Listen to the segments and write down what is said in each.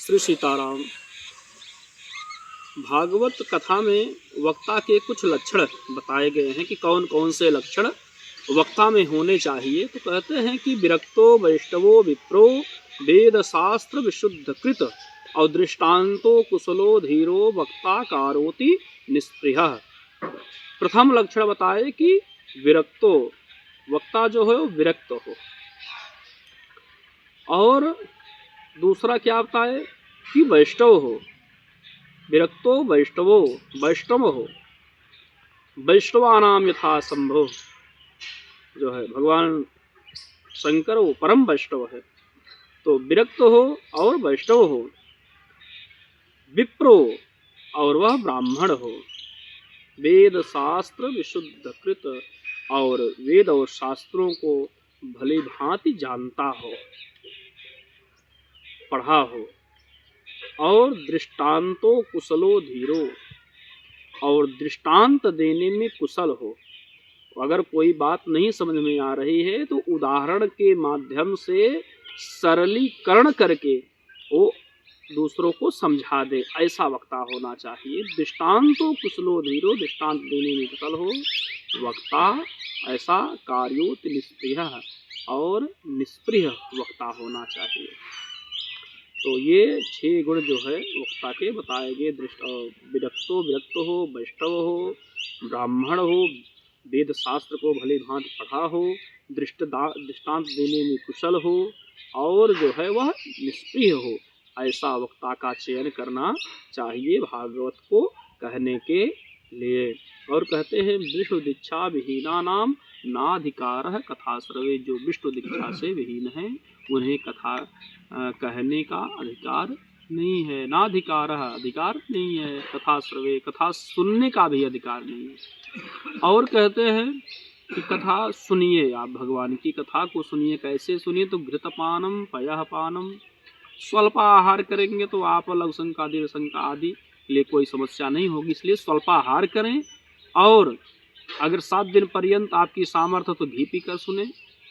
श्री सीताराम। भागवत कथा में वक्ता के कुछ लक्षण बताए गए हैं कि कौन कौन से लक्षण वक्ता में होने चाहिए। तो कहते हैं कि विरक्तो वैष्णवो विप्रो वेद शास्त्र विशुद्ध कृत और दृष्टान्तो कुशलो धीरो वक्ता कारोति निष्पृहः। प्रथम लक्षण बताए कि विरक्तो, वक्ता जो है वो विरक्त हो। और दूसरा क्या बताए कि वैष्णव हो। विरक्तो वैष्णवो, वैष्णव हो। वैष्णवानाम यथा संभव, जो है भगवान शंकर वो परम वैष्णव है। तो विरक्त हो और वैष्णव हो। विप्रो, और वह ब्राह्मण हो। वेद शास्त्र विशुद्ध कृत, और वेद और शास्त्रों को भली भांति जानता हो, पढ़ा हो। और दृष्टांतो कुशलो धीरो, और दृष्टांत देने में कुशल हो। अगर कोई बात नहीं समझ में आ रही है तो उदाहरण के माध्यम से सरलीकरण करके वो दूसरों को समझा दे, ऐसा वक्ता होना चाहिए। दृष्टांतो कुशलो धीरो, दृष्टांत देने में कुशल हो वक्ता, ऐसा कार्योत निष्पृह, और निष्पृह वक्ता होना चाहिए। तो ये 6 गुण जो है वक्ता के बताए गए। विरक्तो, विरक्त हो, वैष्णव हो, ब्राह्मण हो, वेद शास्त्र को भली भांति पढ़ा हो, दृष्टांत देने में कुशल हो, और जो है वह निष्प्रिय हो, ऐसा वक्ता का चयन करना चाहिए भागवत को कहने के लिए। और कहते हैं विष्णु दीक्षा विहीना नाम नाधिकार कथा सर्वे। जो विष्णु दीक्षा से विहीन है उन्हें कथा कहने का अधिकार नहीं है। नाधिकार, अधिकार नहीं है। कथा सर्वे, कथा सुनने का भी अधिकार नहीं है। और कहते हैं कि कथा सुनिए, आप भगवान की कथा को सुनिए। कैसे सुनिए? तो घृतपानम पयःपानम, स्वल्पाहार करेंगे तो आप लघुशंका दीर्घशंका आदि लिए कोई समस्या नहीं होगी, इसलिए स्वल्पाहार करें। और अगर 7 दिन पर्यंत आपकी सामर्थ्य तो घी पीकर सुने।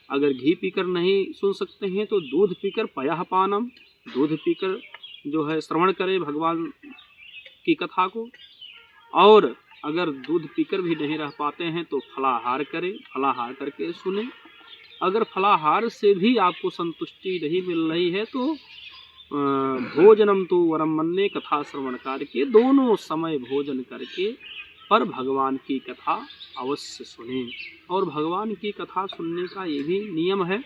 अगर घी पीकर नहीं सुन सकते हैं तो दूध पीकर, पयःपानम, दूध पीकर जो है श्रवण करें भगवान की कथा को। और अगर दूध पीकर भी नहीं रह पाते हैं तो फलाहार करें, फलाहार करके सुने। अगर फलाहार से भी आपको संतुष्टि नहीं मिल रही है तो भोजनम तो वरम मन्ये, कथा श्रवण करके दोनों समय भोजन करके पर भगवान की कथा अवश्य सुने। और भगवान की कथा सुनने का ये भी नियम है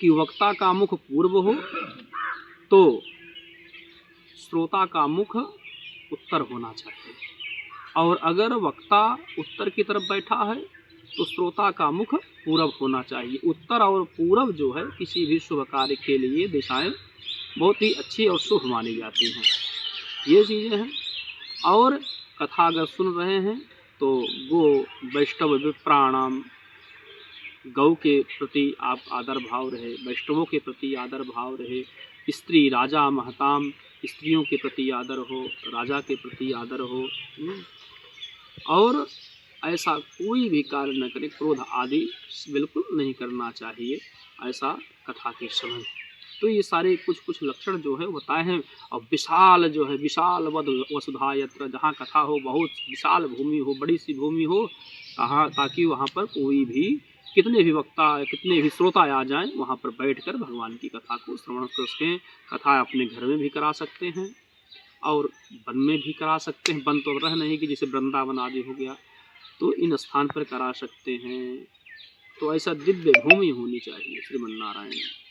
कि वक्ता का मुख पूर्व हो तो श्रोता का मुख उत्तर होना चाहिए। और अगर वक्ता उत्तर की तरफ बैठा है तो श्रोता का मुख पूरब होना चाहिए। उत्तर और पूरब जो है किसी भी शुभ कार्य के लिए दिशाएं बहुत ही अच्छी और शुभ मानी जाती हैं। ये चीज़ें हैं। और कथा अगर सुन रहे हैं तो गो वैष्णव विप्राणाम, गौ के प्रति आप आदर भाव रहे, वैष्णवों के प्रति आदर भाव रहे। स्त्री राजा महताम, स्त्रियों के प्रति आदर हो, राजा के प्रति आदर हो। और ऐसा कोई भी कार्य न करें, क्रोध आदि बिल्कुल नहीं करना चाहिए ऐसा कथा के समय। तो ये सारे कुछ कुछ लक्षण जो है बताए हैं। और विशाल जो है, विशाल वद वसुधा यत्र, जहाँ कथा हो बहुत विशाल भूमि हो, बड़ी सी भूमि हो, कहाँ, ताकि वहाँ पर कोई भी, कितने भी वक्ता, कितने भी श्रोता आ जाएं, वहाँ पर बैठकर भगवान की कथा को श्रवण कर सकें। कथा अपने घर में भी करा सकते हैं और वन में भी करा सकते हैं। वन तो रह नहीं कि जैसे वृंदावन आदि हो गया, तो इन स्थान पर करा सकते हैं। तो ऐसा दिव्य भूमि होनी चाहिए। श्रीमन नारायण।